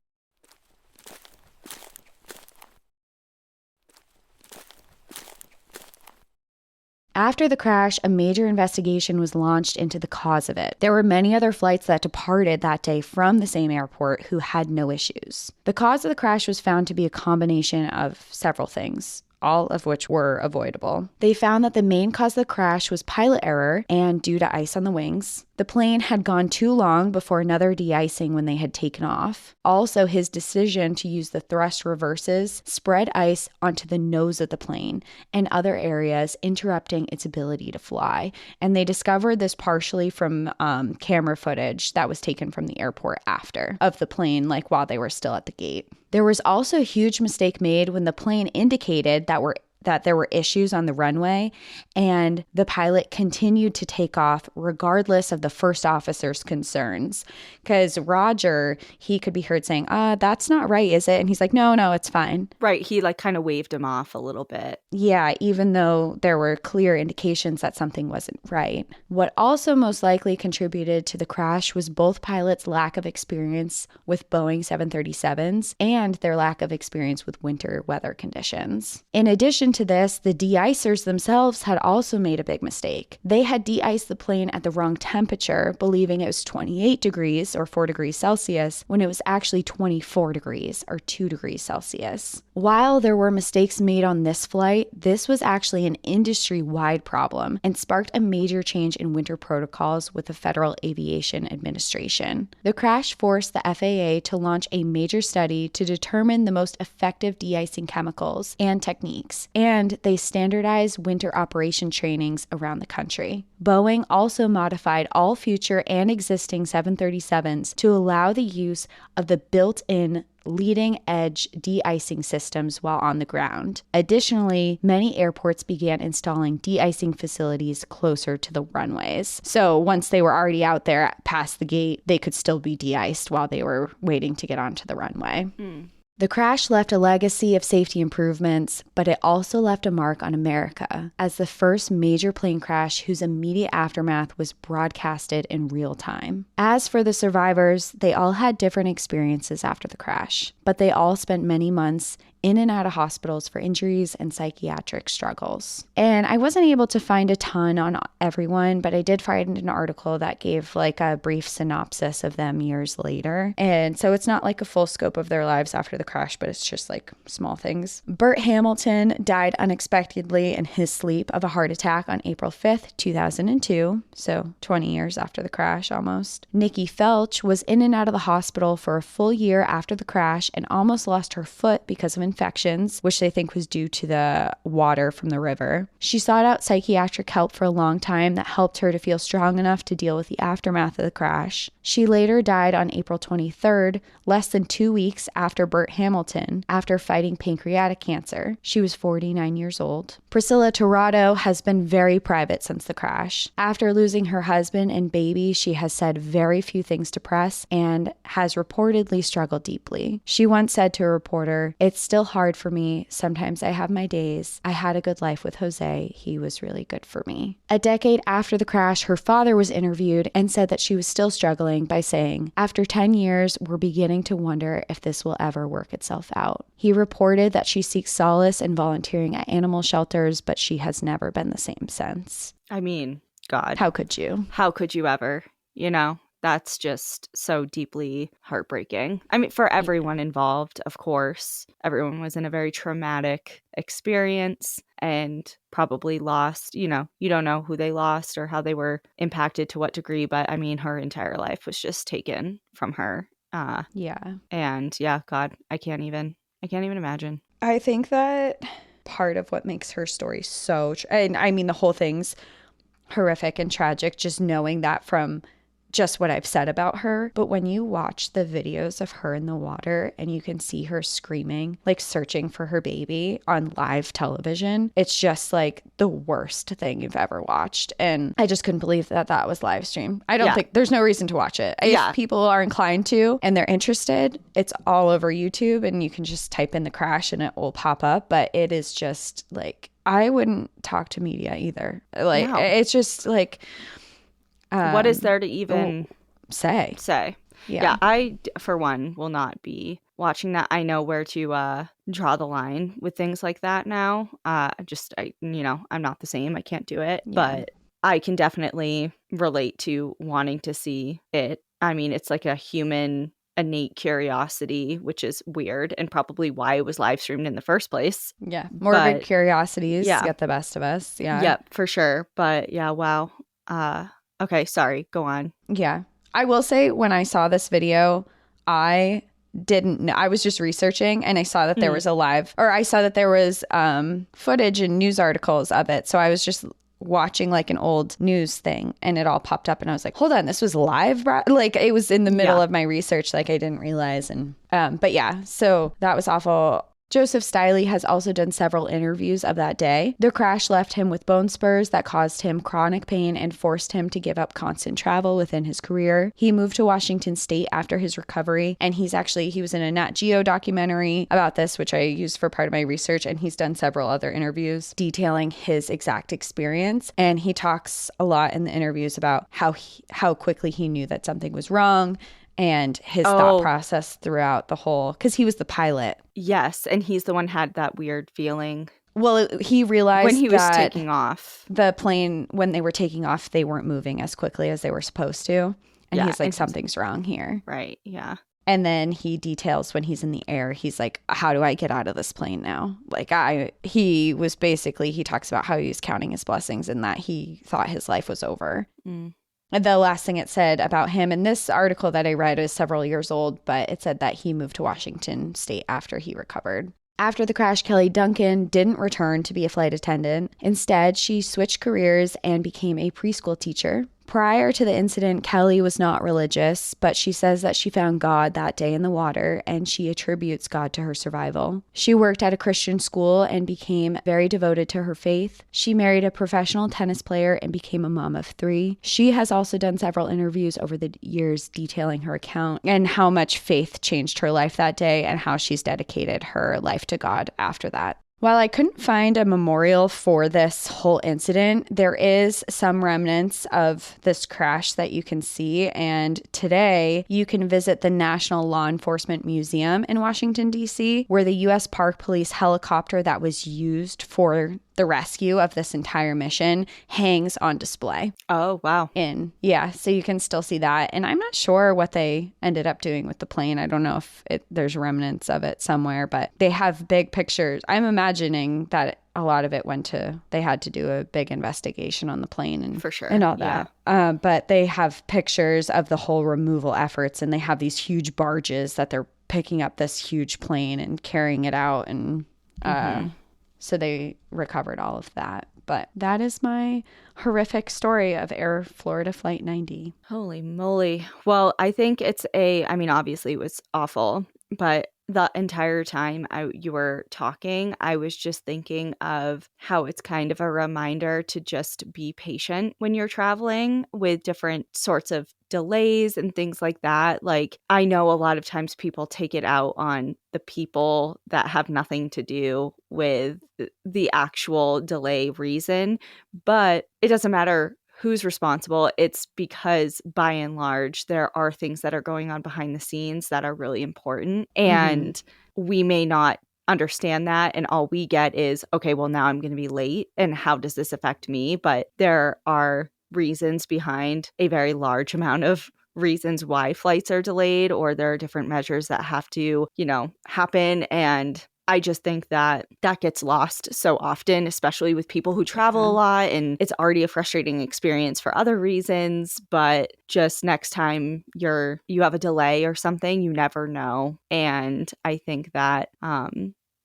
After the crash, a major investigation was launched into the cause of it. There were many other flights that departed that day from the same airport who had no issues. The cause of the crash was found to be a combination of several things, all of which were avoidable. They found that the main cause of the crash was pilot error and due to ice on the wings. The plane had gone too long before another de-icing when they had taken off. Also, his decision to use the thrust reverses spread ice onto the nose of the plane and other areas, interrupting its ability to fly. And they discovered this partially from camera footage that was taken from the airport after of the plane, like while they were still at the gate. There was also a huge mistake made when the plane indicated that there were issues on the runway, and the pilot continued to take off regardless of the first officer's concerns. Because Roger, he could be heard saying, that's not right, is it? And he's like, no, it's fine. Right. He kind of waved him off a little bit. Yeah, even though there were clear indications that something wasn't right. What also most likely contributed to the crash was both pilots' lack of experience with Boeing 737s and their lack of experience with winter weather conditions. In addition to this, the de-icers themselves had also made a big mistake. They had de-iced the plane at the wrong temperature, believing it was 28 degrees or 4 degrees Celsius, when it was actually 24 degrees or 2 degrees Celsius. While there were mistakes made on this flight, this was actually an industry-wide problem and sparked a major change in winter protocols with the Federal Aviation Administration. The crash forced the FAA to launch a major study to determine the most effective de-icing chemicals and techniques, and they standardized winter operation trainings around the country. Boeing also modified all future and existing 737s to allow the use of the built-in leading-edge de-icing systems while on the ground. Additionally, many airports began installing de-icing facilities closer to the runways. So once they were already out there past the gate, they could still be de-iced while they were waiting to get onto the runway. The crash left a legacy of safety improvements, but it also left a mark on America as the first major plane crash whose immediate aftermath was broadcasted in real time. As for the survivors, they all had different experiences after the crash, but they all spent many months in and out of hospitals for injuries and psychiatric struggles. And I wasn't able to find a ton on everyone, but I did find an article that gave a brief synopsis of them years later. And so it's not like a full scope of their lives after the crash, but it's just like small things. Burt Hamilton died unexpectedly in his sleep of a heart attack on April 5th, 2002, so 20 years after the crash almost. Nikki Felch was in and out of the hospital for a full year after the crash and almost lost her foot because of infections, which they think was due to the water from the river. She sought out psychiatric help for a long time that helped her to feel strong enough to deal with the aftermath of the crash. She later died on April 23rd, less than 2 weeks after Burt Hamilton, after fighting pancreatic cancer. She was 49 years old. Priscilla Tirado has been very private since the crash. After losing her husband and baby, she has said very few things to press and has reportedly struggled deeply. She once said to a reporter, "It's still hard for me. Sometimes I have my days. I had a good life with Jose. He was really good for me." A decade after the crash, her father was interviewed and said that she was still struggling by saying, "After 10 years, we're beginning to wonder if this will ever work itself out." He reported that she seeks solace in volunteering at animal shelters, but she has never been the same since. I mean, God. How could you? How could you ever? You know, that's just so deeply heartbreaking. I mean, for everyone involved, of course. Everyone was in a very traumatic experience and probably lost, you know, you don't know who they lost or how they were impacted to what degree, but I mean, her entire life was just taken from her. Yeah. And yeah, God, I can't even imagine. I think that part of what makes her story so, and I mean, the whole thing's horrific and tragic, just knowing that from just what I've said about her. But when you watch the videos of her in the water and you can see her screaming, like searching for her baby on live television, it's just like the worst thing you've ever watched. And I just couldn't believe that that was live stream. I don't think there's no reason to watch it. If people are inclined to and they're interested, it's all over YouTube and you can just type in the crash and it will pop up. But it is just like, I wouldn't talk to media either. Like, it's just like, what is there to even say? Yeah, I, for one, will not be watching that. I know where to draw the line with things like that now. I'm not the same. I can't do it. But I can definitely relate to wanting to see it. I mean, it's like a human innate curiosity, which is weird and probably why it was live streamed in the first place. Yeah, morbid curiosities get the best of us. Yeah. Yep, for sure. But yeah, wow. Okay, sorry, go on. Yeah. I will say when I saw this video, I didn't know. I was just researching and I saw that there was I saw that there was footage and news articles of it. So I was just watching like an old news thing and it all popped up and I was like, hold on, this was live? Like it was in the middle of my research. Like I didn't realize. And but yeah, so that was awful. Joseph Stiley has also done several interviews of that day. The crash left him with bone spurs that caused him chronic pain and forced him to give up constant travel within his career. He moved to Washington State after his recovery, and he was in a Nat Geo documentary about this, which I used for part of my research, and he's done several other interviews detailing his exact experience. And he talks a lot in the interviews about how quickly he knew that something was wrong, and his thought process throughout the whole, because he was the pilot. Yes, and he's the one had that weird feeling. Well, he realized when he was taking off. The plane, when they were taking off, they weren't moving as quickly as they were supposed to. And he's like, something's wrong here. Right, yeah. And then he details when he's in the air, he's like, how do I get out of this plane now? Like he talks about how he was counting his blessings and that he thought his life was over. And the last thing it said about him, and this article that I read is several years old, but it said that he moved to Washington State after he recovered. After the crash, Kelly Duncan didn't return to be a flight attendant. Instead, she switched careers and became a preschool teacher. Prior to the incident, Kelly was not religious, but she says that she found God that day in the water, and she attributes God to her survival. She worked at a Christian school and became very devoted to her faith. She married a professional tennis player and became a mom of 3. She has also done several interviews over the years detailing her account and how much faith changed her life that day and how she's dedicated her life to God after that. While I couldn't find a memorial for this whole incident, there is some remnants of this crash that you can see. And today you can visit the National Law Enforcement Museum in Washington, D.C., where the U.S. Park Police helicopter that was used for the rescue of this entire mission hangs on display. Oh, wow. So you can still see that. And I'm not sure what they ended up doing with the plane. I don't know if there's remnants of it somewhere, but they have big pictures. I'm imagining that a lot of it they had to do a big investigation on the plane and for sure, and all that. But they have pictures of the whole removal efforts, and they have these huge barges that they're picking up this huge plane and carrying it out. And so they recovered all of that. But that is my horrific story of Air Florida Flight 90. Holy moly. Well, I think obviously it was awful, but the entire time you were talking, I was just thinking of how it's kind of a reminder to just be patient when you're traveling with different sorts of delays and things like that. Like, I know a lot of times people take it out on the people that have nothing to do with the actual delay reason, but it doesn't matter who's responsible. It's because by and large, there are things that are going on behind the scenes that are really important. And we may not understand that. And all we get is, okay, well, now I'm going to be late. And how does this affect me? But there are reasons behind a very large amount of reasons why flights are delayed, or there are different measures that have to, happen. And I just think that gets lost so often, especially with people who travel a lot, and it's already a frustrating experience for other reasons. But just next time you have a delay or something, you never know. And I think that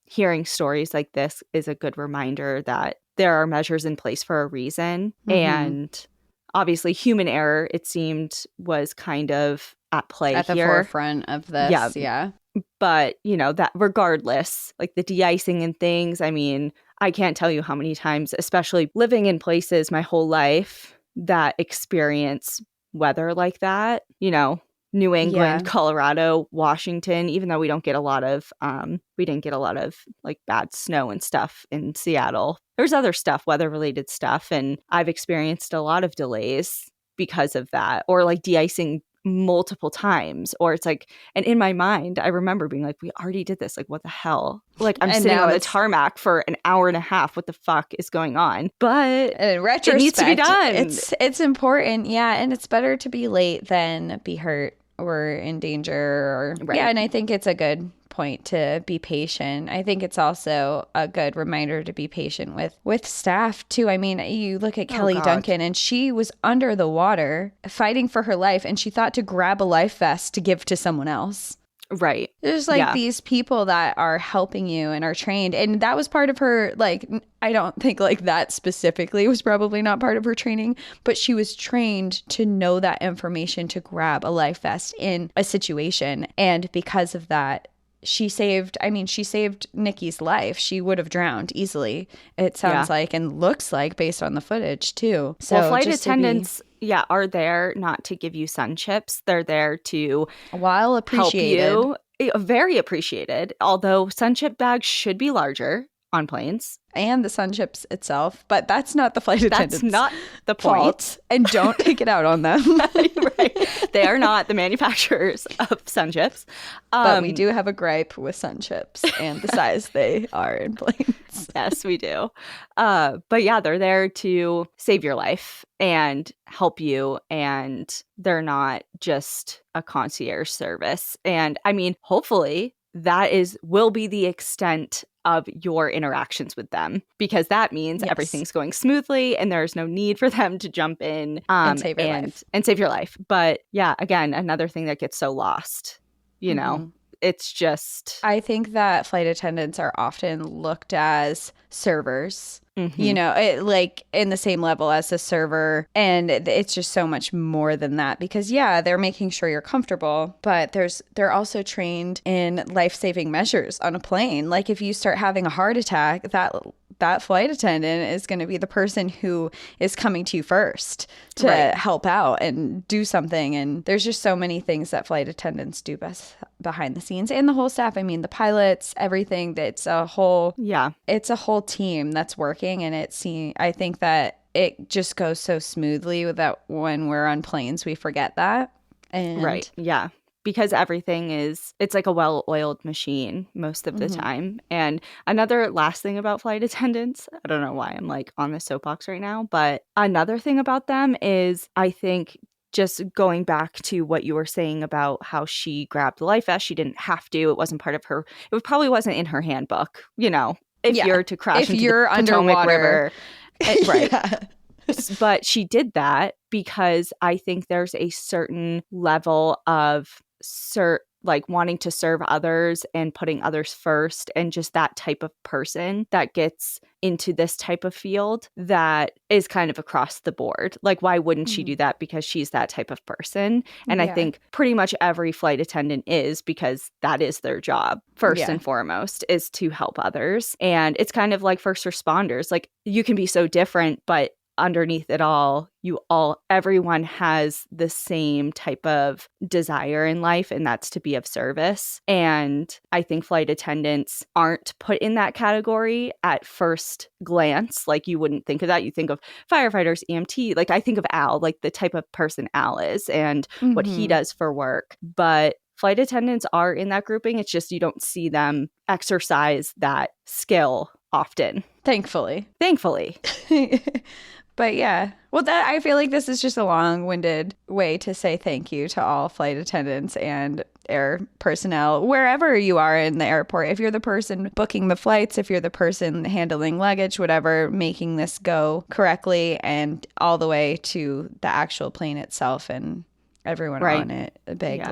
hearing stories like this is a good reminder that there are measures in place for a reason. And obviously human error, it seemed, was kind of at play at the here. forefront of this. Yeah. But, that regardless, like the de-icing and things, I mean, I can't tell you how many times, especially living in places my whole life that experience weather like that, New England, Colorado, Washington, even though we didn't get a lot of like bad snow and stuff in Seattle. There's other stuff, weather related stuff. And I've experienced a lot of delays because of that, or like de-icing multiple times, or it's like, and in my mind I remember being like, we already did this, like what the hell, like I'm sitting on the tarmac for an hour and a half, what the fuck is going on? But in retrospect, it needs to be done. It's important, and it's better to be late than be hurt or in danger, or and I think it's a good point to be patient. I think it's also a good reminder to be patient with staff too. I mean, you look at Kelly Duncan, and she was under the water fighting for her life, and she thought to grab a life vest to give to someone else. Right. There's these people that are helping you and are trained. And that was part of her, I don't think that specifically was probably not part of her training, but she was trained to know that information to grab a life vest in a situation. And because of that, she saved Nikki's life. She would have drowned easily, it sounds like, and looks like, based on the footage too. So flight attendants are there not to give you sun chips. They're there to while appreciated, help you. Very appreciated. Although sun chip bags should be larger on planes. And the sun chips itself, but that's not the flight attendant's That's not the point. Fault, and don't take it out on them. Right. They are not the manufacturers of sun chips. But we do have a gripe with sun chips and the size they are in planes. Yes, we do. But yeah, they're there to save your life and help you, and they're not just a concierge service. And I mean, hopefully that will be the extent of your interactions with them, because that means everything's going smoothly and there's no need for them to jump in and save your life. But yeah, again, another thing that gets so lost, it's just, I think that flight attendants are often looked as servers, in the same level as a server. And it's just so much more than that, because they're making sure you're comfortable, but they're also trained in life-saving measures on a plane. Like if you start having a heart attack, that flight attendant is going to be the person who is coming to you first to help out and do something. And there's just so many things that flight attendants do best behind the scenes, and the whole staff. I mean, the pilots, everything. It's a whole team that's working. And I think that it just goes so smoothly that when we're on planes, we forget that. And right. Yeah. because everything it's like a well-oiled machine most of the time. And another last thing about flight attendants, I don't know why I'm like on the soapbox right now, but another thing about them is I think just going back to what you were saying about how she grabbed the life vest, she didn't have to. It wasn't part of her. It probably wasn't in her handbook, if you're to crash into the Potomac River. Right. Yeah. But she did that because I think there's a certain level of like wanting to serve others and putting others first, and just that type of person that gets into this type of field that is kind of across the board. Like, why wouldn't she do that? Because she's that type of person. And I think pretty much every flight attendant is, because that is their job first and foremost, is to help others. And it's kind of like first responders. Like, you can be so different, but underneath it all, everyone has the same type of desire in life, and that's to be of service. And I think flight attendants aren't put in that category at first glance. Like, you wouldn't think of that. You think of firefighters, EMT. Like, I think of Al, like the type of person Al is and what he does for work. But flight attendants are in that grouping. It's just you don't see them exercise that skill often. Thankfully. But yeah, well, I feel like this is just a long-winded way to say thank you to all flight attendants and air personnel, wherever you are in the airport. If you're the person booking the flights, if you're the person handling luggage, whatever, making this go correctly, and all the way to the actual plane itself and everyone on it, a big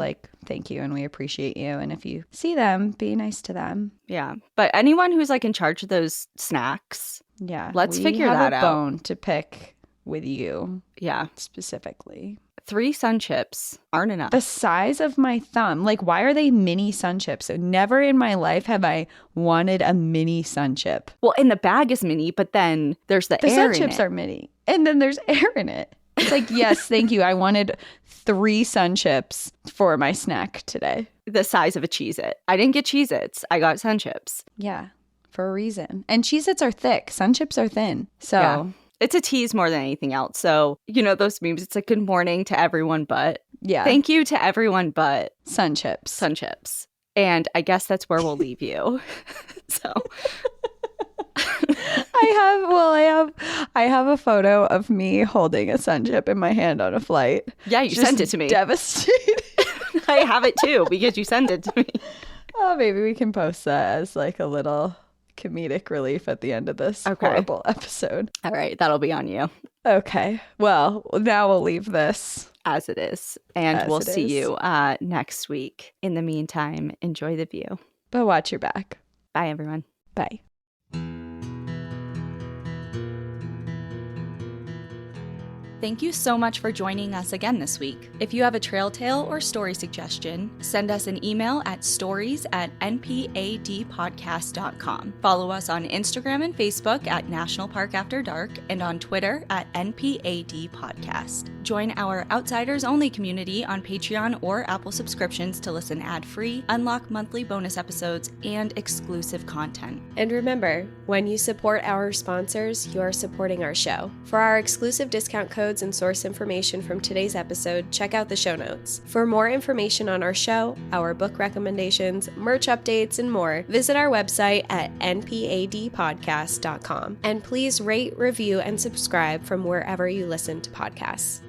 thank you, and we appreciate you. And if you see them, be nice to them. Yeah, but anyone who's like in charge of those snacks, let's figure that out. We have a bone to pick with you. Yeah, specifically. 3 sun chips aren't enough. The size of my thumb. Like, why are they mini sun chips? So never in my life have I wanted a mini sun chip. Well, and the bag is mini, but then there's the air in it. The sun chips are mini, and then there's air in it. It's like, yes, thank you. I wanted 3 sun chips for my snack today. The size of a Cheez-It. I didn't get Cheez-Its. I got sun chips. Yeah, for a reason. And Cheez-Its are thick. Sun chips are thin. So yeah. It's a tease more than anything else. So, those memes, it's like good morning to everyone but. Yeah. Thank you to everyone but. Sun chips. Sun chips. And I guess that's where we'll leave you. So... I have a photo of me holding a sun chip in my hand on a flight. Yeah, you sent it to me. Devastated. I have it too because you sent it to me. Oh, maybe we can post that as like a little comedic relief at the end of this horrible episode. All right, that'll be on you. Okay. Well, now we'll leave this as it is, and we'll see you next week. In the meantime, enjoy the view. But watch your back. Bye, everyone. Bye. Thank you so much for joining us again this week. If you have a trail tale or story suggestion, send us an email at stories@npadpodcast.com. Follow us on Instagram and Facebook at National Park After Dark and on Twitter at NPAD Podcast. Join our Outsiders Only community on Patreon or Apple subscriptions to listen ad-free, unlock monthly bonus episodes, and exclusive content. And remember, when you support our sponsors, you are supporting our show. For our exclusive discount codes and source information from today's episode, check out the show notes. For more information on our show, our book recommendations, merch updates, and more, visit our website at npadpodcast.com. And please rate, review, and subscribe from wherever you listen to podcasts.